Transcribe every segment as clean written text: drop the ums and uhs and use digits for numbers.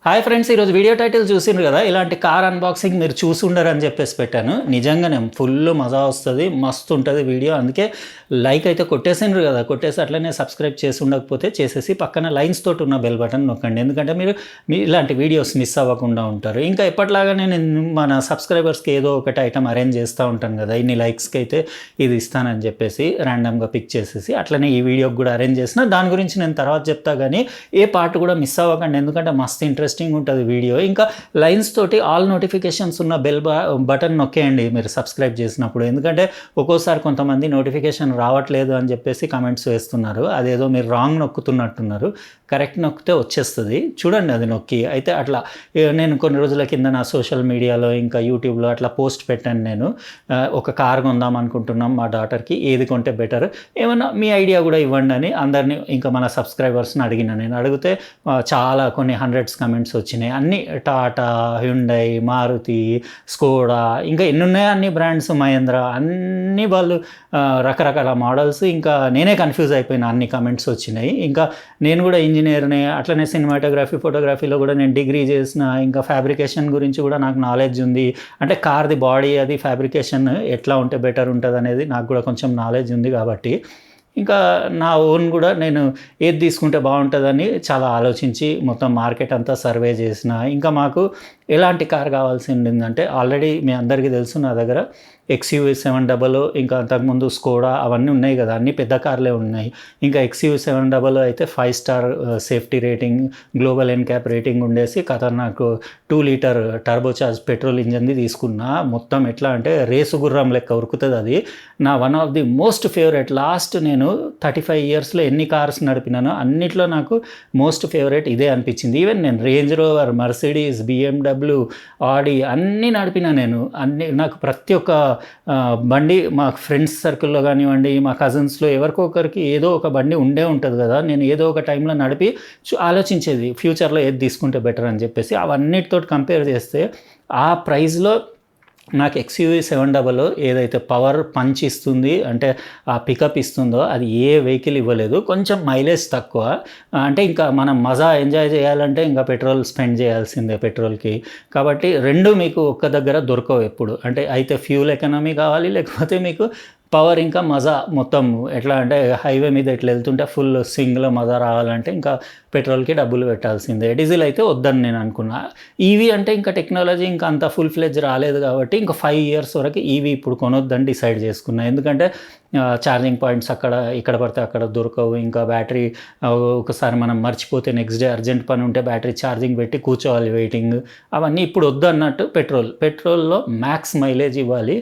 Hi friends, ఈరోజు video title చూసిండ్రు కదా, ఇలాంటి కార్ అన్బాక్సింగ్ మీరు చూసి ఉండరు అని చెప్పేసి పెట్టాను. నిజంగానే ఫుల్ మజా వస్తుంది, మస్తు ఉంటుంది వీడియో. అందుకే లైక్ అయితే కొట్టేసిండ్రు కదా, కొట్టేసి అట్లనే సబ్స్క్రైబ్ చేసి ఉండకపోతే చేసేసి పక్కన లైన్స్ తోటి ఉన్న బెల్ బటన్ నొక్కండి. ఎందుకంటే మీరు ఇలాంటి వీడియోస్ మిస్ అవ్వకుండా ఉంటారు. ఇంకా ఎప్పటిలాగా నేను మన సబ్స్క్రైబర్స్కి ఏదో ఒకటి ఐటమ్ అరేంజ్ చేస్తూ ఉంటాను కదా, ఇన్ని లైక్స్కి అయితే ఇది ఇస్తానని చెప్పేసి ర్యాండమ్గా పిక్ చేసేసి అట్లనే ఈ వీడియోకి కూడా అరేంజ్ చేసిన. దాని గురించి నేను తర్వాత చెప్తా, కానీ ఏ పార్ట్ కూడా మిస్ అవ్వకండి, ఎందుకంటే మస్తు ఇంట్రెస్టింగ్ ఉంటుంది వీడియో. ఇంకా లైన్స్ తోటి ఆల్ నోటిఫికేషన్స్ ఉన్న బెల్ బటన్ నొక్కేయండి మీరు సబ్స్క్రైబ్ చేసినప్పుడు. ఎందుకంటే ఒక్కోసారి కొంతమంది నోటిఫికేషన్ రావట్లేదు అని చెప్పేసి కమెంట్స్ వేస్తున్నారు. అదేదో మీరు రాంగ్ నొక్కుతున్నట్టున్నారు. కరెక్ట్ నొక్కితే వచ్చేస్తుంది, చూడండి అది నొక్కి. అయితే అట్లా నేను కొన్ని రోజుల కింద నా సోషల్ మీడియాలో ఇంకా యూట్యూబ్లో అట్లా పోస్ట్ పెట్టాను. నేను ఒక కార్ కొందాం అనుకుంటున్నాం మా డాటర్కి, ఏది కొంటే బెటర్, ఏమన్నా మీ ఐడియా కూడా ఇవ్వండి అని అందరినీ ఇంకా మన సబ్స్క్రైబర్స్ని అడిగిన. నేను అడిగితే చాలా కొన్ని హండ్రెడ్స్ కమెంట్స్ వచ్చినాయి. అన్ని టాటా, హ్యుండై, మారుతి, స్కోడా, ఇంకా ఎన్ని ఉన్నాయో అన్ని బ్రాండ్స్, మహేంద్ర, అన్ని వాళ్ళు రకరకాల మోడల్స్. ఇంకా నేనే కన్ఫ్యూజ్ అయిపోయినా, అన్ని కమెంట్స్ వచ్చినాయి. ఇంకా నేను కూడా ఇంజనీర్ని, అట్లనే సినిమాటోగ్రఫీ, ఫోటోగ్రఫీలో కూడా నేను డిగ్రీ చేసిన. ఇంకా ఫ్యాబ్రికేషన్ గురించి కూడా నాకు నాలెడ్జ్ ఉంది. అంటే కార్ది బాడీ అది ఫ్యాబ్రికేషన్ ఎట్లా ఉంటే బెటర్ ఉంటుంది అనేది నాకు కూడా కొంచెం నాలెడ్జ్ ఉంది. కాబట్టి ఇంకా నా ఓన్ కూడా నేను ఏది తీసుకుంటే బాగుంటుందని చాలా ఆలోచించి మొత్తం మార్కెట్ అంతా సర్వే చేసిన. ఇంకా మాకు ఎలాంటి కార్ కావాల్సి ఉండిందంటే, ఆల్రెడీ మీ అందరికీ తెలుసు నా దగ్గర XUV 700, ఇంకా అంతకుముందు స్కోడా అవన్నీ ఉన్నాయి కదా, అన్ని పెద్ద కార్లే ఉన్నాయి. ఇంకా XUV 700 అయితే 5 star safety rating, global NCAP rating ఉండేసి నాకు 2 లీటర్ టర్బోచార్జ్ పెట్రోల్ ఇంజన్ది తీసుకున్నా. మొత్తం ఎట్లా అంటే రేసు గుర్రం లెక్క ఉరుకుతుంది అది. నా one of the most favourite. Last నేను 35 ఇయర్స్లో ఎన్ని కార్స్ నడిపినానో అన్నిట్లో నాకు మోస్ట్ ఫేవరెట్ ఇదే అనిపించింది. ఈవెన్ నేను రేంజ్ రోవర్, మర్సిడీస్, BMW, ఆడి అన్నీ నడిపినా నేను. అన్నీ నాకు ప్రతి ఒక్క బండి మా ఫ్రెండ్స్ సర్కిల్లో కానివ్వండి, మా కజిన్స్లో ఎవరికొకరికి ఏదో ఒక బండి ఉండే ఉంటుంది కదా. నేను ఏదో ఒక టైంలో నడిపి ఆలోచించేది ఫ్యూచర్లో ఏది తీసుకుంటే బెటర్ అని చెప్పేసి. అవన్నిటితో కంపేర్ చేస్తే ఆ ప్రైస్లో నాకు XUV 700 ఏదైతే పవర్ పంచ్ ఇస్తుంది, అంటే ఆ పికప్ ఇస్తుందో, అది ఏ వెహికల్ ఇవ్వలేదు. కొంచెం మైలేజ్ తక్కువ. అంటే ఇంకా మనం మజా ఎంజాయ్ చేయాలంటే ఇంకా పెట్రోల్ స్పెండ్ చేయాల్సిందే పెట్రోల్కి. కాబట్టి రెండు మీకు ఒక్క దగ్గర దొరకవు ఎప్పుడు. అంటే అయితే ఫ్యూల్ ఎకనామీ కావాలి, లేకపోతే మీకు పవర్ ఇంకా మజా మొత్తం. ఎట్లా అంటే హైవే మీద ఇట్లా వెళ్తుంటే ఫుల్ స్వింగ్లో మజా రావాలంటే ఇంకా పెట్రోల్కి డబ్బులు పెట్టాల్సిందే. డీజిల్ అయితే వద్దని నేను అనుకున్నా. ఈవీ అంటే ఇంకా టెక్నాలజీ ఇంకా అంత ఫుల్ ఫ్లెడ్జ్ రాలేదు కాబట్టి ఇంకా 5 ఇయర్స్ వరకు ఈవీ ఇప్పుడు కొనొద్దని డిసైడ్ చేసుకున్నా. ఎందుకంటే ఛార్జింగ్ పాయింట్స్ ఇక్కడ పడితే అక్కడ దొరకవు. ఇంకా బ్యాటరీ ఒకసారి మనం మర్చిపోతే నెక్స్ట్ డే అర్జెంట్ పని ఉంటే బ్యాటరీ ఛార్జింగ్ పెట్టి కూర్చోవాలి వెయిటింగ్. అవన్నీ ఇప్పుడు వద్దు అన్నట్టు. పెట్రోల్లో మ్యాక్స్ మైలేజ్ ఇవ్వాలి.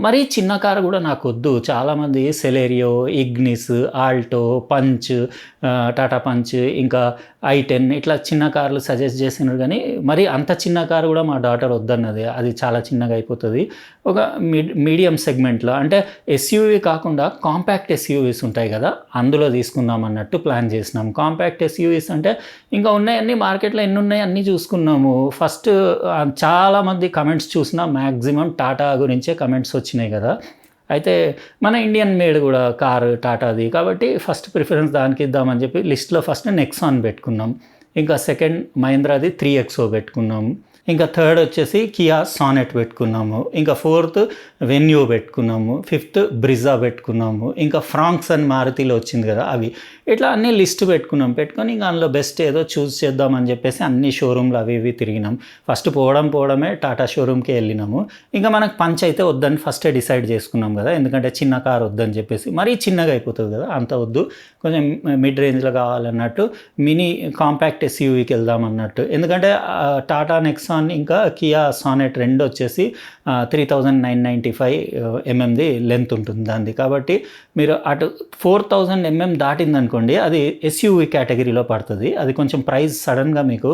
మరీ చిన్న కారు కూడా నాకు వద్దు. చాలామంది Celerio, Ignis, Alto, punch, Tata punch, ఇంకా i10 ఇట్లా చిన్న కార్లు సజెస్ట్ చేసినారు. కానీ మరి అంత చిన్న కారు కూడా మా డాటర్ వద్దన్నది. అది చాలా చిన్నగా అయిపోతుంది. ఒక మీడియం సెగ్మెంట్లో, అంటే ఎస్యూవీ కాకుండా కాంపాక్ట్ ఎస్యూవీస్ ఉంటాయి కదా, అందులో తీసుకుందాం అన్నట్టు ప్లాన్ చేసినాం. కాంపాక్ట్ ఎస్యూవీస్ అంటే ఇంకా ఉన్నాయన్నీ మార్కెట్లో, ఎన్ని ఉన్నాయి అన్నీ చూసుకున్నాము. ఫస్ట్ చాలామంది కమెంట్స్ చూసినా మ్యాక్సిమం టాటా గురించే కమెంట్స్ వచ్చినాయి కదా. అయితే మన ఇండియన్ మేడ్ కూడా కారు టాటాది కాబట్టి ఫస్ట్ ప్రిఫరెన్స్ దానికి ఇద్దామని చెప్పి లిస్ట్లో ఫస్ట్ నెక్సాన్ పెట్టుకున్నాం. ఇంకా సెకండ్ మహీంద్రాది 3XO పెట్టుకున్నాము. ఇంకా థర్డ్ వచ్చేసి కియా సానెట్ పెట్టుకున్నాము. ఇంకా ఫోర్త్ వెన్యూ పెట్టుకున్నాము. ఫిఫ్త్ బ్రిజా పెట్టుకున్నాము. ఇంకా ఫ్రాంక్స్ అని మారుతిలో వచ్చింది కదా అవి. ఇట్లా అన్ని లిస్ట్ పెట్టుకొని ఇంకా అందులో బెస్ట్ ఏదో చూస్ చేద్దామని చెప్పేసి అన్ని షోరూమ్లు అవి ఇవి తిరిగినాం. ఫస్ట్ పోవడమే టాటా షోరూమ్కి వెళ్ళినాము. ఇంకా మనకు పంచ్ అయితే వద్దని ఫస్టే డిసైడ్ చేసుకున్నాం కదా, ఎందుకంటే చిన్న కార్ వద్దని చెప్పేసి. మరీ చిన్నగా అయిపోతుంది కదా, అంత వద్దు, కొంచెం మిడ్ రేంజ్లో కావాలన్నట్టు మినీ కాంపాక్ట్ ఎస్యూవీకి వెళ్దాం అన్నట్టు. ఎందుకంటే టాటా నెక్సాన్ ఇంకా కియా సానెట్ రెండు వచ్చేసి 3995 mm లెంత్ ఉంటుంది దాన్ని. కాబట్టి మీరు అటు 4000 mm దాటిందనుకోండి, అది ఎస్యూవీ కేటగిరీలో పడుతుంది. అది కొంచెం ప్రైస్ సడన్గా మీకు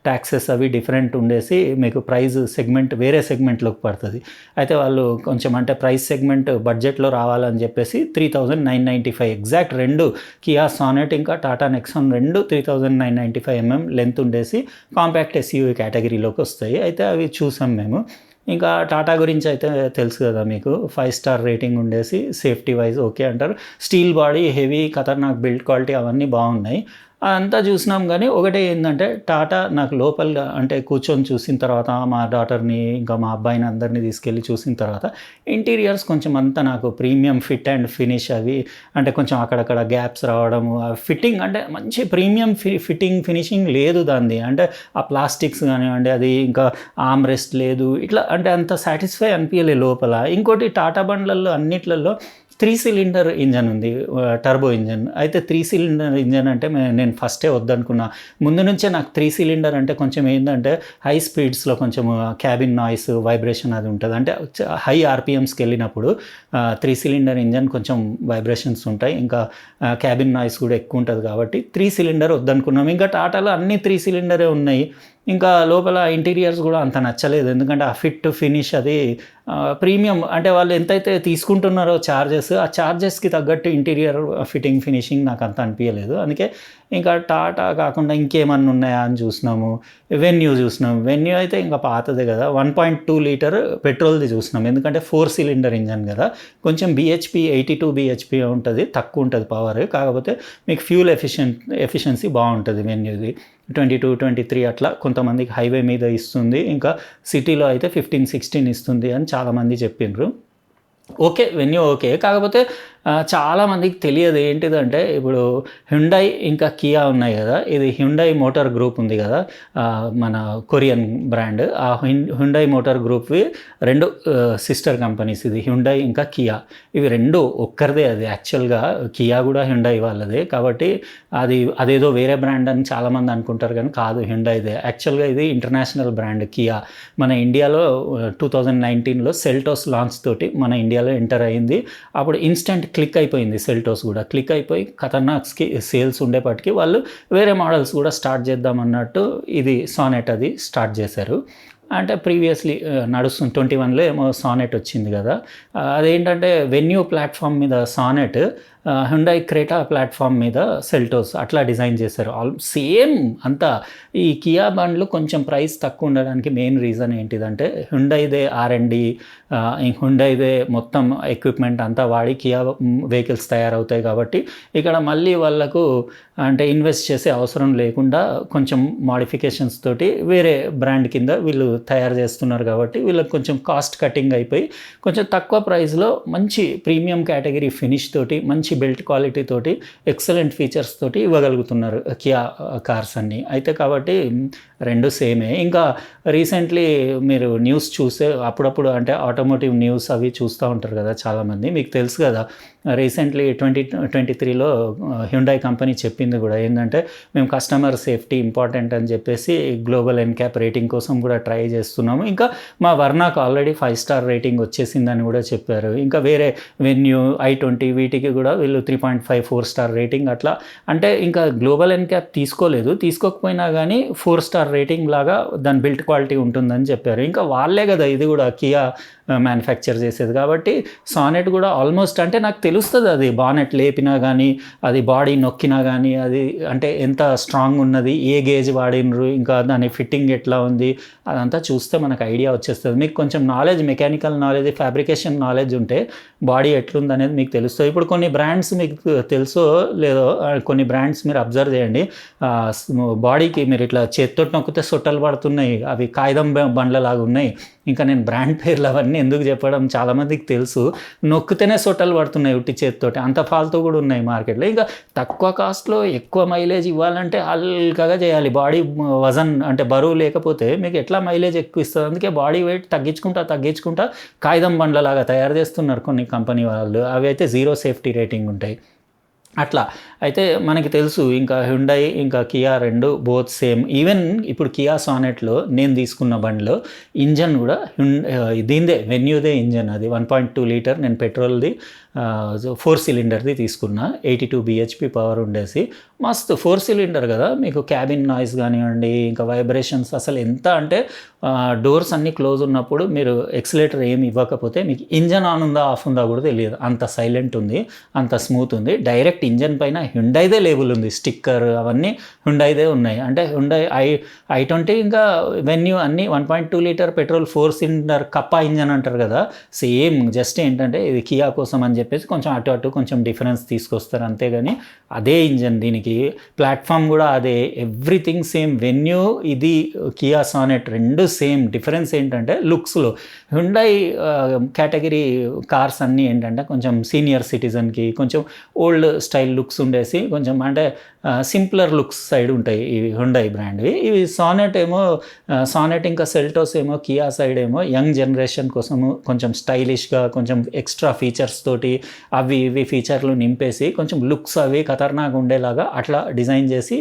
ట్యాక్సెస్ అవి డిఫరెంట్ ఉండేసి మీకు ప్రైస్ సెగ్మెంట్ వేరే సెగ్మెంట్లోకి పడుతుంది. అయితే వాళ్ళు కొంచెం అంటే ప్రైస్ సెగ్మెంట్ బడ్జెట్లో రావాలని చెప్పేసి 3995 ఎగ్జాక్ట్ రెండు కియా సానెట్ ఇంకా టాటా నెక్సాన్ రెండు 3995 mm లెంత్ ఉండేసి కాంపాక్ట్ ఎస్యూవీ కేటగిరీలోకి వస్తాయి. అయితే అవి చూసాం మేము. ఇంకా టాటా గురించి అయితే తెలుసు కదా మీకు, 5 స్టార్ రేటింగ్ ఉండేసి సేఫ్టీ వైజ్ ఓకే అంటారు. స్టీల్ బాడీ, హెవీ, ఖతర్నాక్ బిల్డ్ క్వాలిటీ అవన్నీ బాగున్నాయి. అదంతా చూసినాం కానీ ఒకటే ఏంటంటే టాటా నాకు లోపల అంటే కూర్చొని చూసిన తర్వాత మా డాటర్ని ఇంకా మా అబ్బాయిని అందరినీ తీసుకెళ్ళి చూసిన తర్వాత ఇంటీరియర్స్ కొంచెం అంతా నాకు ప్రీమియం ఫిట్ అండ్ ఫినిష్ అవి అంటే కొంచెం అక్కడక్కడ గ్యాప్స్ రావడము ఫిట్టింగ్ అంటే మంచి ప్రీమియం ఫిట్టింగ్ ఫినిషింగ్ లేదు దాన్ని అంటే ఆ ప్లాస్టిక్స్ కానివ్వండి అది ఇంకా ఆర్మ్ రెస్ట్ లేదు ఇట్లా అంటే అంత సాటిస్ఫై అనిపించలేదు లోపల. ఇంకోటి టాటా బండ్లలో అన్నిట్లలో 3 సిలిండర్ ఇంజన్ ఉంది, టర్బో ఇంజన్. అయితే 3 సిలిండర్ ఇంజన్ అంటే నేను ఫస్టే వద్దనుకున్నా. ముందు నుంచే నాకు 3 సిలిండర్ అంటే కొంచెం ఏంటంటే హై స్పీడ్స్లో కొంచెం క్యాబిన్ నాయిస్ వైబ్రేషన్ అది ఉంటుంది. అంటే హై ఆర్పిఎమ్స్కి వెళ్ళినప్పుడు 3 సిలిండర్ ఇంజన్ కొంచెం వైబ్రేషన్స్ ఉంటాయి, ఇంకా క్యాబిన్ నాయిస్ కూడా ఎక్కువ ఉంటుంది కాబట్టి 3 సిలిండర్ వద్దనుకున్నాం. ఇంకా టాటాలో అన్ని 3 సిలిండరే ఉన్నాయి. ఇంకా లోపల ఇంటీరియర్స్ కూడా అంత నచ్చలేదు, ఎందుకంటే ఆ ఫిట్ ఫినిష్ అది ప్రీమియం అంటే వాళ్ళు ఎంతైతే తీసుకుంటున్నారో ఛార్జెస్ ఆ ఛార్జెస్కి తగ్గట్టు ఇంటీరియర్ ఫిట్టింగ్ ఫినిషింగ్ నాకు అంత అనిపించలేదు. అందుకే ఇంకా టాటా కాకుండా ఇంకేమన్నా ఉన్నాయా అని చూసినాము. వెన్యూ చూసినాం. వెన్యూ అయితే ఇంకా పాతదే కదా, 1.2 లీటర్ పెట్రోల్ది చూసినాం, ఎందుకంటే 4 సిలిండర్ ఇంజన్ కదా, కొంచెం బిహెచ్పి 82 బిహెచ్పి ఉంటుంది, తక్కువ ఉంటుంది పవర్, కాకపోతే మీకు ఫ్యూల్ ఎఫిషియన్సీ బాగుంటుంది వెన్యూది. 22, 23 అట్లా కొంతమందికి హైవే మీద ఇస్తుంది, ఇంకా సిటీలో అయితే 15, 16 ఇస్తుంది అని చాలామంది చెప్పిండ్రు. ఓకే, వెన్యూ ఓకే, కాకపోతే చాలామందికి తెలియదు ఏంటిదంటే ఇప్పుడు హ్యుండై ఇంకా కియా ఉన్నాయి కదా, ఇది హ్యుండై మోటార్ గ్రూప్ ఉంది కదా, మన కొరియన్ బ్రాండ్. ఆ హ్యుండై మోటార్ గ్రూప్వి 2 సిస్టర్ కంపెనీస్, ఇది హ్యుండై ఇంకా కియా, ఇవి 2 ఒక్కరిదే. అది యాక్చువల్గా కియా కూడా హ్యుండై వాళ్ళదే, కాబట్టి అదేదో వేరే బ్రాండ్ అని చాలామంది అనుకుంటారు కానీ కాదు, హ్యుండైదే. యాక్చువల్గా ఇది ఇంటర్నేషనల్ బ్రాండ్ కియా. మన ఇండియాలో 2019లో సెల్టోస్ లాంచ్ తోటి మన ఇండియాలో ఎంటర్ అయింది. అప్పుడు ఇన్స్టెంట్ క్లిక్ అయిపోయింది, సెల్టోస్ కూడా క్లిక్ అయిపోయి ఖతర్నాక్స్కి సేల్స్ ఉండేపటికి వాళ్ళు వేరే మోడల్స్ కూడా స్టార్ట్ చేద్దాం అన్నట్టు ఇది సానెట్ అది స్టార్ట్ చేశారు. అంటే ప్రీవియస్లీ నడుస్తుంది 21లో ఏమో సానెట్ వచ్చింది కదా, అదేంటంటే వెన్యూ ప్లాట్ఫామ్ మీద సానెట్, హ్యుండై క్రేటా ప్లాట్ఫామ్ మీద సెల్టోస్ అట్లా డిజైన్ చేశారు. సేమ్ అంతా. ఈ కియా బండ్లు కొంచెం ప్రైస్ తక్కువ ఉండడానికి మెయిన్ రీజన్ ఏంటిదంటే హ్యుండైదే R&D, హ్యుండైదే మొత్తం ఎక్విప్మెంట్ అంతా వాడి కియా వెహికల్స్ తయారవుతాయి కాబట్టి ఇక్కడ మళ్ళీ వాళ్ళకు అంటే ఇన్వెస్ట్ చేసే అవసరం లేకుండా కొంచెం మాడిఫికేషన్స్ తోటి వేరే బ్రాండ్ కింద వీళ్ళు తయారు చేస్తున్నారు కాబట్టి వీళ్ళకి కొంచెం కాస్ట్ కటింగ్ అయిపోయి కొంచెం తక్కువ ప్రైస్లో మంచి ప్రీమియం కేటగిరీ ఫినిష్ తోటి మంచి బిల్ట్ క్వాలిటీ తోటి ఎక్సలెంట్ ఫీచర్స్ తోటి ఇవ్వగలుగుతున్నారు కియా కార్స్ అన్నీ. అయితే కాబట్టి 2 సేమే. ఇంకా రీసెంట్లీ మీరు న్యూస్ చూసే అప్పుడప్పుడు అంటే ఆటోమోటివ్ న్యూస్ అవి చూస్తూ ఉంటారు కదా చాలామంది, మీకు తెలుసు కదా రీసెంట్లీ 2023లో హ్యుండై కంపెనీ చెప్పింది కూడా ఏంటంటే మేము కస్టమర్ సేఫ్టీ ఇంపార్టెంట్ అని చెప్పేసి గ్లోబల్ ఎన్క్యాప్ రేటింగ్ కోసం కూడా ట్రై చేస్తున్నాము. ఇంకా మా వర్నాకు ఆల్రెడీ 5 స్టార్ రేటింగ్ వచ్చేసిందని కూడా చెప్పారు. ఇంకా వేరే వెన్యూ i20 వీటికి కూడా వీళ్ళు 3.5, 4 స్టార్ రేటింగ్ అట్లా. అంటే ఇంకా గ్లోబల్ ఎన్క్యాప్ తీసుకోకపోయినా కానీ 4 స్టార్ రేటింగ్ లాగా దాని బిల్ట్ క్వాలిటీ ఉంటుందని చెప్పారు. ఇంకా వాళ్ళే కదా ఇది కూడా కియా మ్యానుఫ్యాక్చర్ చేసేది కాబట్టి సానెట్ కూడా ఆల్మోస్ట్ అంటే నాకు తెలుస్తుంది అది బానెట్ లేపినా కానీ అది బాడీ నొక్కినా కానీ అది అంటే ఎంత స్ట్రాంగ్ ఉన్నది, ఏ గేజ్ వాడినరు, ఇంకా దాని ఫిట్టింగ్ ఎట్లా ఉంది అదంతా చూస్తే మనకు ఐడియా వచ్చేస్తుంది. మీకు కొంచెం knowledge, mechanical knowledge, fabrication knowledge ఉంటే బాడీ ఎట్లుంది అనేది మీకు తెలుస్తుంది. ఇప్పుడు కొన్ని బ్రాండ్స్ మీకు తెలుసో లేదో, కొన్ని బ్రాండ్స్ మీరు అబ్జర్వ్ చేయండి, బాడీకి మీరు ఇట్లా చేత్తో నొక్కితే సొట్టలు పడుతున్నాయి, అవి కాగితం బండ్లలాగా ఉన్నాయి. ఇంకా నేను బ్రాండ్ పేర్లు అవన్నీ ఎందుకు చెప్పడం, చాలామందికి తెలుసు, నొక్కితేనే సొట్టలు పడుతున్నాయి ఉట్టి చేతితోటి, అంత ఫాల్తూ కూడా ఉన్నాయి మార్కెట్లో. ఇంకా తక్కువ కాస్ట్లో ఎక్కువ మైలేజ్ ఇవ్వాలంటే అల్కగా చేయాలి. బాడీ వజన్ అంటే బరువు లేకపోతే మీకు ఎట్లా మైలేజ్ ఎక్కువ ఇస్తుంది. అందుకే బాడీ వెయిట్ తగ్గించుకుంటా కాగితం బండ్లలాగా తయారు చేస్తున్నారు కొన్ని కంపెనీ వాళ్ళు, అవి అయితే 0 సేఫ్టీ రేటింగ్ ఉంటాయి అట్లా. అయితే మనకి తెలుసు ఇంకా హ్యుండై ఇంకా కియా 2 బోత్ సేమ్. ఈవెన్ ఇప్పుడు కియా సానెట్లో నేను తీసుకున్న బండిలో ఇంజన్ కూడా దీందే వెన్యూదే ఇంజన్, అది 1.2 లీటర్, నేను పెట్రోల్ది 4 సిలిండర్ది తీసుకున్నా, 82 బిహెచ్పి పవర్ ఉండేసి మస్తు 4 సిలిండర్ కదా, మీకు క్యాబిన్ నాయిస్ కానివ్వండి ఇంకా వైబ్రేషన్స్ అసలు ఎంత అంటే డోర్స్ అన్నీ క్లోజ్ ఉన్నప్పుడు మీరు ఎక్సిలేటర్ ఏమి ఇవ్వకపోతే మీకు ఇంజన్ ఆన్ ఉందా ఆఫ్ ఉందా కూడా తెలియదు, అంత సైలెంట్ ఉంది, అంత స్మూత్ ఉంది. డైరెక్ట్ ఇంజన్ పైన హ్యుండైదే లేబుల్ ఉంది, స్టిక్కర్ అవన్నీ హ్యుండైదే ఉన్నాయి. అంటే హ్యుండై i20 ఇంకా వెన్యూ అన్నీ 1.2 litre petrol 4 cylinder Kappa engine అంటారు కదా, సేమ్ జస్ట్ ఏంటంటే ఇది కియా కోసం అని చెప్పేసి కొంచెం అటు కొంచెం డిఫరెన్స్ తీసుకొస్తారు అంతేగాని అదే ఇంజన్, దీనికి ప్లాట్ఫామ్ కూడా అదే, ఎవ్రీథింగ్ సేమ్. వెన్యూ ఇది కియా సానెట్ రెండు సేమ్. డిఫరెన్స్ ఏంటంటే లుక్స్లో హ్యుండై కేటగిరీ కార్స్ అన్నీ ఏంటంటే కొంచెం సీనియర్ సిటిజన్కి కొంచెం ఓల్డ్ స్టైల్ లుక్స్ ఉండేసి కొంచెం అంటే సింప్లర్ లుక్స్ సైడ్ ఉంటాయి ఈ హ్యుండై బ్రాండ్వి. ఇవి సానెట్ ఏమో సానెట్ ఇంకా సెల్టోస్ ఏమో కియా సైడ్ ఏమో యంగ్ జనరేషన్ కోసము కొంచెం స్టైలిష్గా కొంచెం ఎక్స్ట్రా ఫీచర్స్ తోటి అవి ఇవి ఫీచర్లు నింపేసి కొంచెం లుక్స్ అవి ఖతర్నాక్ ఉండేలాగా అట్లా డిజైన్ చేసి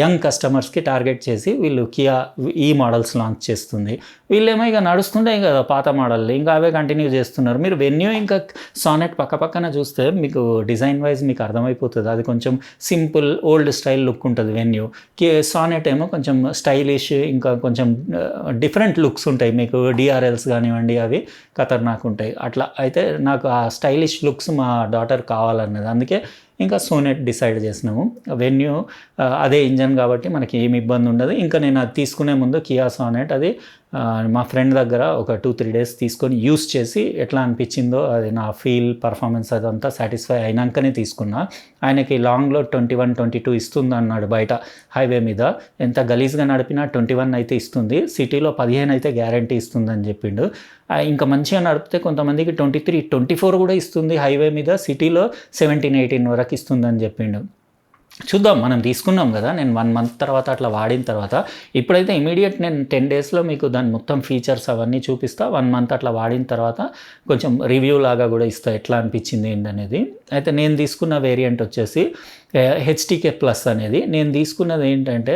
యంగ్ కస్టమర్స్కి టార్గెట్ చేసి వీళ్ళు కియా ఈ మోడల్స్ లాంచ్ చేస్తుంది. వీళ్ళేమో ఇక నడుస్తుంటాయి కదా పాత మోడల్, ఇంకా అవే కంటిన్యూ చేస్తున్నారు. మీరు వెన్యూ ఇంకా సానెట్ పక్కన చూస్తే మీకు డిజైన్ వైజ్ మీకు అర్థమైపోతుంది. అది కొంచెం సింపుల్ ఓల్డ్ స్టైల్ లుక్ ఉంటుంది వెన్యూ. సానెట్ ఏమో కొంచెం స్టైలిష్ ఇంకా కొంచెం డిఫరెంట్ లుక్స్ ఉంటాయి మీకు, డిఆర్ఎల్స్ కానివ్వండి అవి ఖతర్నాక్ ఉంటాయి. అట్లా అయితే నాకు ఆ స్టైలిష్ లుక్స్ మా డాటర్ కావాలన్నది, అందుకే ఇంకా సోనెట్ డిసైడ్ చేసినాము. వెన్యూ అదే ఇంజన్ కాబట్టి మనకి ఏమి ఇబ్బంది ఉండదు. ఇంకా నేను అది తీసుకునే ముందు కియా సానెట్ అది మా ఫ్రెండ్ దగ్గర ఒక 2-3 డేస్ తీసుకొని యూస్ చేసి ఎట్లా అనిపించిందో అది నా ఫీల్ పర్ఫార్మెన్స్ అదంతా సాటిస్ఫై అయినాకనే తీసుకున్నా. ఆయనకి లాంగ్లో 21-22 ఇస్తుంది అన్నాడు బయట హైవే మీద. ఎంత గలీజ్గా నడిపినా 21 అయితే ఇస్తుంది, సిటీలో 15 అయితే గ్యారంటీ ఇస్తుందని చెప్పిండు. ఇంకా మంచిగా నడిపితే కొంతమందికి 23-24 కూడా ఇస్తుంది హైవే మీద, సిటీలో 17-18 వరకు ఇస్తుందని చెప్పిండు. చూద్దాం, మనం తీసుకున్నాం కదా. నేను 1 మంత్ తర్వాత అట్లా వాడిన తర్వాత ఇప్పుడైతే ఇమీడియట్ నేను 10 డేస్లో మీకు దాని మొత్తం ఫీచర్స్ అవన్నీ చూపిస్తా. 1 మంత్ అట్లా వాడిన తర్వాత కొంచెం రివ్యూ లాగా కూడా ఇస్తా ఎట్లా అనిపించింది ఏంటనేది. అయితే నేను తీసుకున్న వేరియంట్ వచ్చేసి హెచ్టీకే ప్లస్ అనేది. నేను తీసుకున్నది ఏంటంటే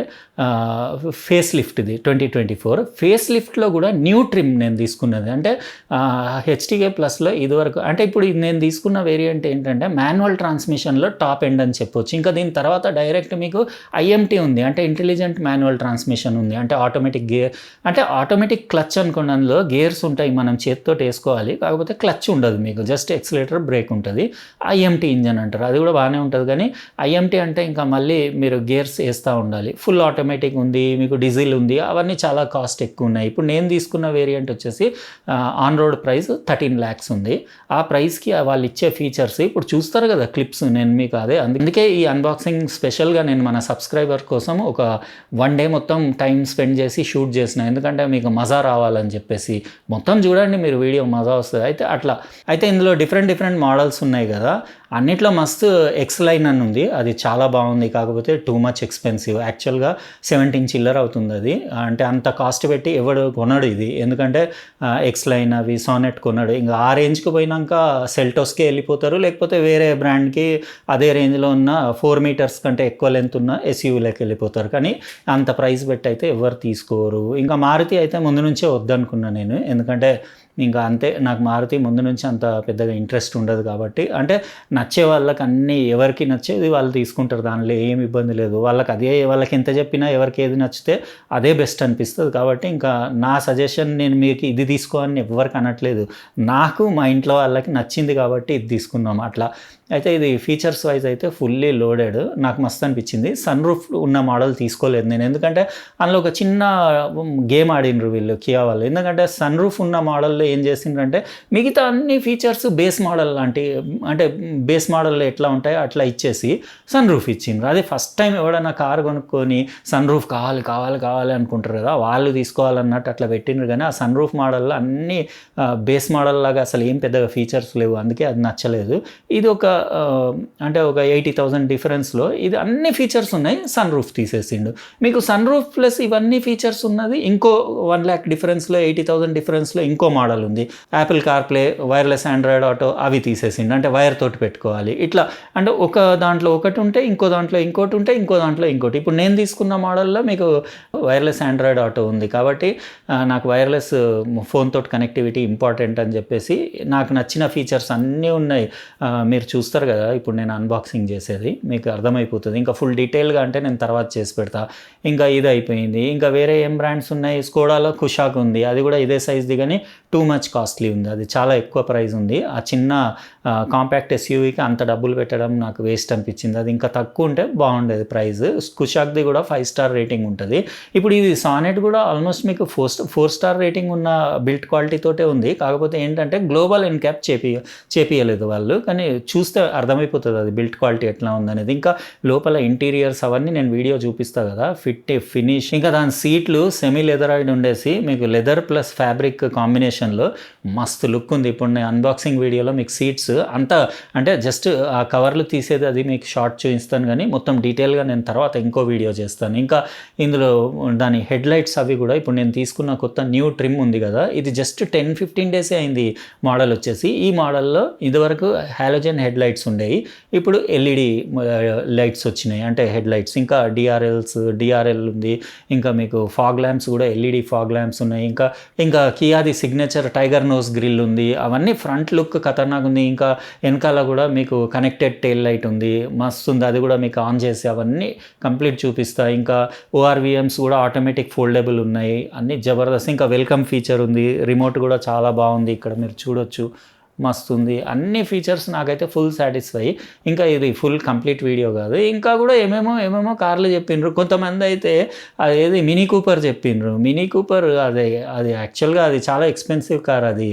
ఫేస్ లిఫ్ట్ది 2024 ఫేస్ లిఫ్ట్లో కూడా న్యూ ట్రిమ్ నేను తీసుకున్నది. అంటే హెచ్టీకే ప్లస్లో ఇదివరకు అంటే ఇప్పుడు నేను తీసుకున్న వేరియంట్ ఏంటంటే మాన్యువల్ ట్రాన్స్మిషన్లో టాప్ ఎండ్ అని చెప్పొచ్చు. ఇంకా దీని తర్వాత డైరెక్ట్ మీకు ఐఎంటీ ఉంది, అంటే ఇంటెలిజెంట్ మాన్యువల్ ట్రాన్స్మిషన్ ఉంది. అంటే ఆటోమేటిక్ గేర్, అంటే ఆటోమేటిక్ క్లచ్ అనుకోండి, అందులో గేర్స్ ఉంటాయి, మనం చేతితో వేసుకోవాలి, కాకపోతే క్లచ్ ఉండదు మీకు, జస్ట్ ఎక్సిలేటర్ బ్రేక్ ఉంటుంది. ఐఎంటీ ఇంజన్ అంటారు, అది కూడా బాగానే ఉంటుంది. కానీ ఐఎంటీ అంటే ఇంకా మళ్ళీ మీరు గేర్స్ వేస్తూ ఉండాలి. ఫుల్ ఆటోమేటిక్ ఉంది, మీకు డీజిల్ ఉంది, అవన్నీ చాలా కాస్ట్ ఎక్కువ ఉన్నాయి. ఇప్పుడు నేను తీసుకున్న వేరియంట్ వచ్చేసి ఆన్ రోడ్ ప్రైస్ 13 lakhs ఉంది. ఆ ప్రైస్కి వాళ్ళు ఇచ్చే ఫీచర్స్ ఇప్పుడు చూస్తారు కదా క్లిప్స్, నేను మీకు అదే అందుకే ఈ అన్బాక్సింగ్ స్పెషల్గా నేను మన సబ్స్క్రైబర్ కోసం ఒక 1 day మొత్తం టైం స్పెండ్ చేసి షూట్ చేసిన, ఎందుకంటే మీకు మజా రావాలని చెప్పేసి. మొత్తం చూడండి మీరు, వీడియో మజా వస్తుంది. అయితే ఇందులో డిఫరెంట్ మోడల్స్ ఉన్నాయి కదా, అన్నిట్లో మస్తు ఎక్స్ లైన్ అని ఉంది, అది చాలా బాగుంది. కాకపోతే టూ మచ్ ఎక్స్పెన్సివ్, యాక్చువల్గా 17 చిల్లర అవుతుంది అది. అంటే అంత కాస్ట్ పెట్టి ఎవడు కొనడు ఇది, ఎందుకంటే ఎక్స్ లైన్ అవి సానెట్ కొనడు. ఇంకా ఆ రేంజ్కి పోయినాక సెల్టోస్కే వెళ్ళిపోతారు, లేకపోతే వేరే బ్రాండ్కి అదే రేంజ్లో ఉన్న 4 meters కంటే ఎక్కువ లెంత్ ఉన్న ఎస్యూవీలోకి వెళ్ళిపోతారు. కానీ అంత ప్రైస్ పెట్టి అయితే ఎవరు తీసుకోరు. ఇంకా మారుతి అయితే ముందు నుంచే వద్దనుకున్నాను నేను, ఎందుకంటే ఇంకా అంతే, నాకు మారుతి ముందు నుంచి అంత పెద్దగా ఇంట్రెస్ట్ ఉండదు కాబట్టి. అంటే నచ్చే వాళ్ళకి అన్నీ ఎవరికి నచ్చేది వాళ్ళు తీసుకుంటారు, దానిలో ఏమి ఇబ్బంది లేదు. వాళ్ళకి ఎంత చెప్పినా ఎవరికి ఏది నచ్చితే అదే బెస్ట్ అనిపిస్తుంది. కాబట్టి ఇంకా నా సజెషన్, నేను మీకు ఇది తీసుకో అని ఎవరికి అనట్లేదు, నాకు మా ఇంట్లో వాళ్ళకి నచ్చింది కాబట్టి ఇది తీసుకున్నాం అట్లా. అయితే ఇది ఫీచర్స్ వైజ్ అయితే ఫుల్లీ లోడెడ్, నాకు మస్తు అనిపించింది. సన్ రూఫ్ ఉన్న మోడల్ తీసుకోలేదు నేను, ఎందుకంటే అందులో ఒక చిన్న గేమ్ ఆడినరు వీళ్ళు కియా వాళ్ళు. ఎందుకంటే సన్ రూఫ్ ఉన్న మోడల్లో ఏం చేసిండ్రంటే మిగతా అన్ని ఫీచర్స్ బేస్ మోడల్ లాంటి, అంటే బేస్ మోడల్లో ఎట్లా ఉంటాయో అట్లా ఇచ్చేసి సన్ రూఫ్ ఇచ్చిండ్రు. అదే ఫస్ట్ టైం ఎవడన్నా కారు కొనుక్కొని సన్ రూఫ్ కావాలి అనుకుంటారు కదా, వాళ్ళు తీసుకోవాలన్నట్టు అట్లా పెట్టిండ్రు. కానీ ఆ సన్ రూఫ్ మోడల్లో అన్ని బేస్ మోడల్ లాగా అసలు ఏం పెద్దగా ఫీచర్స్ లేవు, అందుకే అది నచ్చలేదు. ఇది ఒక అంటే ఒక 80,000 డిఫరెన్స్లో ఇది అన్ని ఫీచర్స్ ఉన్నాయి, సన్ రూఫ్ తీసేసిండు. మీకు సన్ రూఫ్ ప్లస్ ఇవన్నీ ఫీచర్స్ ఉన్నది ఇంకో 1 lakh డిఫరెన్స్లో, 80,000 డిఫరెన్స్లో ఇంకో మోడల్ ఉంది, Apple CarPlay, wireless Android auto, అవి తీసేసిండు. అంటే వైర్ తోటి పెట్టుకోవాలి ఇట్లా. అంటే ఒక దాంట్లో ఒకటి ఉంటే ఇంకో దాంట్లో ఇంకోటి ఉంటే ఇంకో దాంట్లో ఇంకోటి. ఇప్పుడు నేను తీసుకున్న మోడల్లో మీకు వైర్లెస్ ఆండ్రాయిడ్ ఆటో ఉంది కాబట్టి నాకు వైర్లెస్ ఫోన్ తోటి కనెక్టివిటీ ఇంపార్టెంట్ అని చెప్పేసి నాకు నచ్చిన ఫీచర్స్ అన్నీ ఉన్నాయి. మీరు చూస్తారు కదా ఇప్పుడు నేను అన్బాక్సింగ్ చేసేది, మీకు అర్థమైపోతుంది. ఇంకా ఫుల్ డీటెయిల్గా అంటే నేను తర్వాత చేసి పెడతా. ఇంకా ఇది అయిపోయింది. ఇంకా వేరే ఏం బ్రాండ్స్ ఉన్నాయి, స్కోడాలో కుషాక్ ఉంది, అది కూడా ఇదే సైజ్ది కానీ టూ మచ్ కాస్ట్లీ ఉంది, అది చాలా ఎక్కువ ప్రైస్ ఉంది. ఆ చిన్న కాంపాక్ట్ ఎస్యూవీకి అంత డబ్బులు పెట్టడం నాకు వేస్ట్ అనిపించింది. అది ఇంకా తక్కువ ఉంటే బాగుండేది ప్రైస్. కుషాక్ది కూడా 5 స్టార్ రేటింగ్ ఉంటుంది. ఇప్పుడు ఇది సానెట్ కూడా ఆల్మోస్ట్ మీకు 4 స్టార్ రేటింగ్ ఉన్న బిల్ట్ క్వాలిటీతోటే ఉంది. కాకపోతే ఏంటంటే గ్లోబల్ ఎన్క్యాప్ చేపియలేదు వాళ్ళు, కానీ చూస్తే అర్థమైపోతుంది అది బిల్ట్ క్వాలిటీ ఎట్లా ఉందనేది. ఇంకా లోపల ఇంటీరియర్స్ అవన్నీ నేను వీడియో చూపిస్తాను కదా, ఫినిష్, ఇంకా దాని సీట్లు సెమీ లెదరాయిడ్ ఉండేసి మీకు లెదర్ ప్లస్ ఫ్యాబ్రిక్ కాంబినేషన్లో మస్తు లుక్ ఉంది. ఇప్పుడు నేను అన్బాక్సింగ్ వీడియోలో మీకు సీట్స్ అంతా అంటే జస్ట్ ఆ కవర్లు తీసేది అది మీకు షార్ట్ చూపిస్తాను, కానీ మొత్తం డీటెయిల్గా నేను తర్వాత ఇంకో వీడియో చేస్తాను. ఇంకా ఇందులో దాని హెడ్ లైట్స్ అవి కూడా ఇప్పుడు నేను తీసుకున్న కొత్త న్యూ ట్రిమ్ ఉంది కదా, ఇది జస్ట్ 10-15 డేసే అయింది మోడల్ వచ్చేసి. ఈ మోడల్లో ఇదివరకు హాలోజన్ హెడ్ లైట్స్ ఉండేవి, ఇప్పుడు ఎల్ఈడి లైట్స్ వచ్చినాయి, అంటే హెడ్ లైట్స్. ఇంకా డిఆర్ఎల్ ఉంది, ఇంకా మీకు ఫాగ్ ల్యాంప్స్ కూడా ఎల్ఈడి ఫాగ్ ల్యాంప్స్ ఉన్నాయి. ఇంకా కియాది సిగ్నేచర్ టైగర్ నోస్ గ్రిల్ ఉంది. అవన్నీ ఫ్రంట్ లుక్ ఖతర్నాక్ ఉంది. ఇంకా వెనకాల కూడా మీకు కనెక్టెడ్ టెయిల్ లైట్ ఉంది, మస్తు ఉంది. అది కూడా మీకు ఆన్ చేసి అవన్నీ కంప్లీట్ చూపిస్తా. ఇంకా ఓఆర్విఎమ్స్ కూడా ఆటోమేటిక్ ఫోల్డబుల్ ఉన్నాయి, అన్నీ జబర్దస్త్. ఇంకా వెల్కమ్ ఫీచర్ ఉంది, రిమోట్ కూడా చాలా బాగుంది, ఇక్కడ మీరు చూడొచ్చు, మస్తు ఉంది. అన్ని ఫీచర్స్ నాకైతే ఫుల్ సాటిస్ఫై. ఇంకా ఇది ఫుల్ కంప్లీట్ వీడియో కాదు, ఇంకా కూడా ఏమేమో కార్లు చెప్పిండ్రు. కొంతమంది అయితే అదేది మినీ కూపర్ చెప్పిండ్రు. మినీ కూపర్ అది యాక్చువల్గా అది చాలా ఎక్స్పెన్సివ్ కార్, అది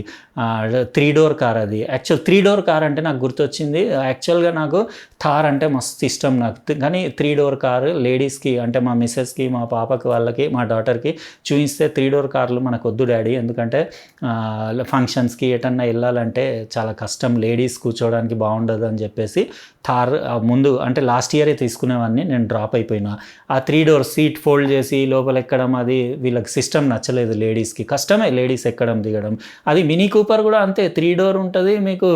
3 డోర్ కార్. అది యాక్చువల్ 3 డోర్ కార్ అంటే నాకు గుర్తొచ్చింది, యాక్చువల్గా నాకు థార్ అంటే మస్తు ఇష్టం నాకు, కానీ 3 డోర్ కారు లేడీస్కి, అంటే మా మిస్సెస్కి, మా పాపకి, వాళ్ళకి, మా డాటర్కి చూపిస్తే 3 డోర్ కార్లు మనకు వద్దు డాడీ, ఎందుకంటే ఫంక్షన్స్కి ఎటన్నా వెళ్ళాలంటే చాలా కష్టం, లేడీస్ కూర్చోవడానికి బాగుండదు అని చెప్పేసి థార్ ముందు అంటే లాస్ట్ ఇయరే తీసుకునేవాడిని, నేను డ్రాప్ అయిపోయినా. ఆ 3 డోర్ సీట్ ఫోల్డ్ చేసి లోపల ఎక్కడం, అది వీళ్ళకి సిస్టమ్ నచ్చలేదు, లేడీస్కి కష్టమే లేడీస్ ఎక్కడం దిగడం. అది మినీ కూపర్ కూడా అంతే, 3 డోర్ ఉంటుంది మీకు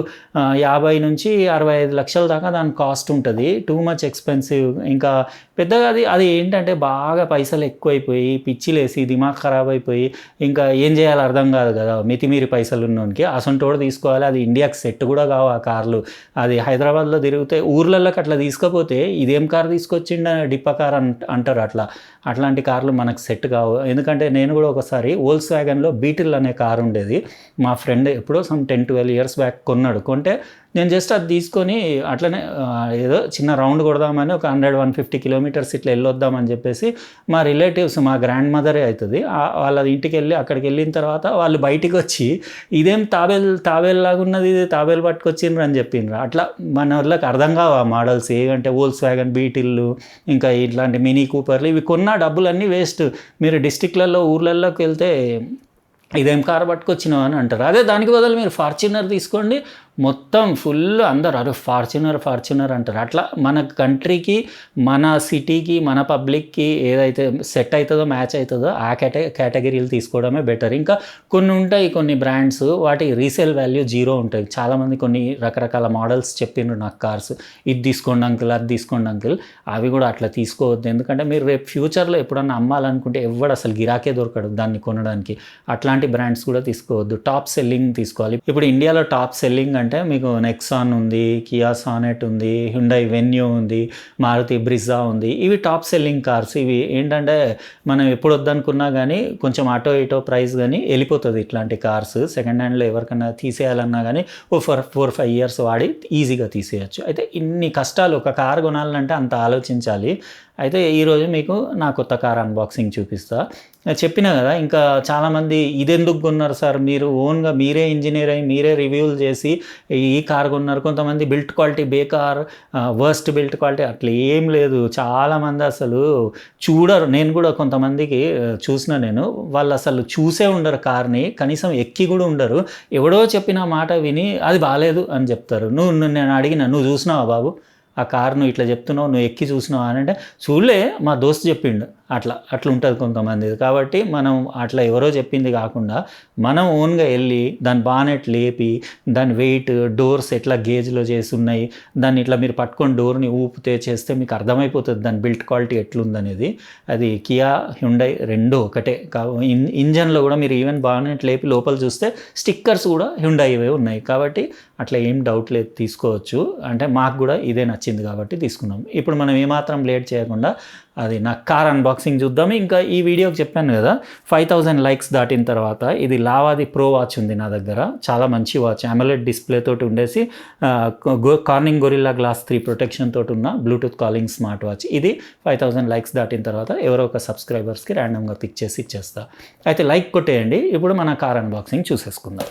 50 నుంచి 65 లక్షల దాకా దాని కాస్ట్ ఉంటుంది, టూ మచ్ ఎక్స్పెన్సివ్. ఇంకా పెద్దగా అది ఏంటంటే బాగా పైసలు ఎక్కువైపోయి పిచ్చిలేసి దిమాగ్ ఖరాబ్ అయిపోయి ఇంకా ఏం చేయాలో అర్థం కాదు కదా, మితిమీరి పైసలు ఉన్నోనికి అసంటోడు తీసుకోవాలి. అది ఇండియాకి సెట్ కూడా కావు ఆ కార్లు. అది హైదరాబాద్లో తిరిగితే ఊర్లలోకి అట్లా తీసుకపోతే ఇదేం కార్ తీసుకొచ్చిండ డిప్ప కార్ అంటారు. అట్లాంటి కార్లు మనకు సెట్ కావు. ఎందుకంటే నేను కూడా ఒకసారి వోల్క్స్ వ్యాగన్లో బీటిల్ అనే కార్ ఉండేది, మా ఫ్రెండ్ ఎప్పుడో 10-12 ఇయర్స్ బ్యాక్ కొంటే నేను జస్ట్ అది తీసుకొని అట్లనే ఏదో చిన్న రౌండ్ కొడదామని ఒక 100-150 కిలోమీటర్స్ ఇట్లా వెళ్ళొద్దామని చెప్పేసి, మా రిలేటివ్స్, మా గ్రాండ్ మదరే అవుతుంది, వాళ్ళ ఇంటికి వెళ్ళి అక్కడికి వెళ్ళిన తర్వాత వాళ్ళు బయటికి వచ్చి ఇదేం తాబేల్ లాగా ఉన్నది, ఇది తాబేలు పట్టుకొచ్చిండ్రు అని చెప్పిండ్రు. అట్లా మన వాళ్ళకి అర్థం కావు ఆ మోడల్స్ ఏవంటే వోల్క్స్ వ్యాగన్ బీటిల్లు, ఇంకా ఇట్లాంటి మినీ కూపర్లు, ఇవి కొన్న డబ్బులన్నీ వేస్ట్. మీరు డిస్టిక్లలో ఊర్లలోకి వెళ్తే ఇదేం కార్ పట్టుకొచ్చినావు అని అంటారు. అదే దానికి బదులు మీరు ఫార్చునర్ తీసుకోండి, మొత్తం ఫుల్ అందరు అరే ఫార్చునర్ అంటారు. అట్లా మన కంట్రీకి, మన సిటీకి, మన పబ్లిక్కి ఏదైతే సెట్ అవుతుందో, మ్యాచ్ అవుతుందో ఆ కేటగిరీలు తీసుకోవడమే బెటర్. ఇంకా కొన్ని ఉంటాయి కొన్ని బ్రాండ్స్, వాటి రీసేల్ వాల్యూ 0 ఉంటుంది. చాలామంది కొన్ని రకరకాల మోడల్స్ చెప్పిండ్రు నాకు కార్స్, ఇది తీసుకోండి అంకుల్, అది తీసుకోండి అంకుల్, అవి కూడా అట్లా తీసుకోవద్దు. ఎందుకంటే మీరు రేపు ఫ్యూచర్లో ఎప్పుడన్నా అమ్మాలనుకుంటే ఎవడు అసలు గిరాకే దొరకడు దాన్ని కొనడానికి. అట్లాంటి బ్రాండ్స్ కూడా తీసుకోవద్దు, టాప్ సెల్లింగ్ తీసుకోవాలి. ఇప్పుడు ఇండియాలో టాప్ సెల్లింగ్ అంటే మీకు నెక్సాన్ ఉంది, కియా సానెట్ ఉంది, హ్యుండై వెన్యూ ఉంది, మారుతి బ్రిజా ఉంది. ఇవి టాప్ సెల్లింగ్ కార్స్. ఇవి ఏంటంటే మనం ఎప్పుడు వద్దనుకున్నా కానీ కొంచెం అటో ఇటో ప్రైస్ కానీ వెళ్ళిపోతుంది. ఇట్లాంటి కార్స్ సెకండ్ హ్యాండ్లో ఎవరికైనా తీసేయాలన్నా కానీ 4-5 ఇయర్స్ వాడి ఈజీగా తీసేయచ్చు. అయితే ఇన్ని కష్టాలు ఒక కార్ కొనాలంటే అంత ఆలోచించాలి. అయితే ఈరోజు మీకు నా కొత్త కార్ అన్బాక్సింగ్ చూపిస్తా. చెప్పినా కదా, ఇంకా చాలామంది ఇదెందుకు కొన్నారు సార్, మీరు ఓన్గా మీరే ఇంజనీర్ అయ్యి మీరే రివ్యూలు చేసి ఈ కార్ కొన్నారు, కొంతమంది బిల్ట్ క్వాలిటీ బేకార్, వర్స్ట్ బిల్ట్ క్వాలిటీ, అట్లా ఏం లేదు. చాలామంది అసలు చూడరు. నేను కూడా కొంతమందికి చూసిన, వాళ్ళు అసలు చూసే ఉండరు కార్ని, కనీసం ఎక్కి కూడా ఉండరు. ఎవడో చెప్పిన మాట విని అది బాగాలేదు అని చెప్తారు. నేను అడిగిన, నువ్వు చూసినావా బాబు ఆ కార్, నువ్వు ఇట్లా చెప్తున్నావు, నువ్వు ఎక్కి చూసినావా అని అంటే, చూడలే మా దోస్త్ చెప్పిండు. అట్లా ఉంటుంది కొంతమంది. కాబట్టి మనం అట్లా ఎవరో చెప్పింది కాకుండా మనం ఓన్గా వెళ్ళి దాని బానెట్ లేపి, దాని వెయిట్, డోర్స్ ఎట్లా గేజ్లో చేసి ఉన్నాయి, దాన్ని ఇట్లా మీరు పట్టుకొని డోర్ని ఊపితే చేస్తే మీకు అర్థమైపోతుంది దాని బిల్ట్ క్వాలిటీ ఎట్లుందనేది. అది కియా, హ్యుండై రెండు ఒకటే. ఇంజన్లో కూడా మీరు ఈవెన్ బానెట్ లేపి లోపల చూస్తే స్టిక్కర్స్ కూడా హ్యుండైవే ఉన్నాయి. కాబట్టి అట్లా ఏం డౌట్ లేదు, తీసుకోవచ్చు. అంటే మాకు కూడా ఇదే నచ్చింది కాబట్టి తీసుకున్నాం. ఇప్పుడు మనం ఏమాత్రం లేట్ చేయకుండా అది నా కార్ అన్బాక్సింగ్ చూద్దాం. ఇంకా ఈ వీడియోకి చెప్పాను కదా 5000 లైక్స్ దాటిన తర్వాత ఇది లావాది ప్రో వాచ్ ఉంది నా దగ్గర. చాలా మంచి వాచ్, అమోలెడ్ డిస్ప్లే తోటి ఉండేసి కార్నింగ్ గొరిల్లా గ్లాస్ 3 ప్రొటెక్షన్ తోటి ఉన్న బ్లూటూత్ కాలింగ్ స్మార్ట్ వాచ్. ఇది 5000 లైక్స్ దాటిన తర్వాత ఎవరో ఒక సబ్స్క్రైబర్స్కి ర్యాండమ్గా పిక్ చేసి ఇచ్చేస్తా. అయితే లైక్ కొట్టేయండి. ఇప్పుడు మన కార్ అన్బాక్సింగ్ చూసేసుకుందాం.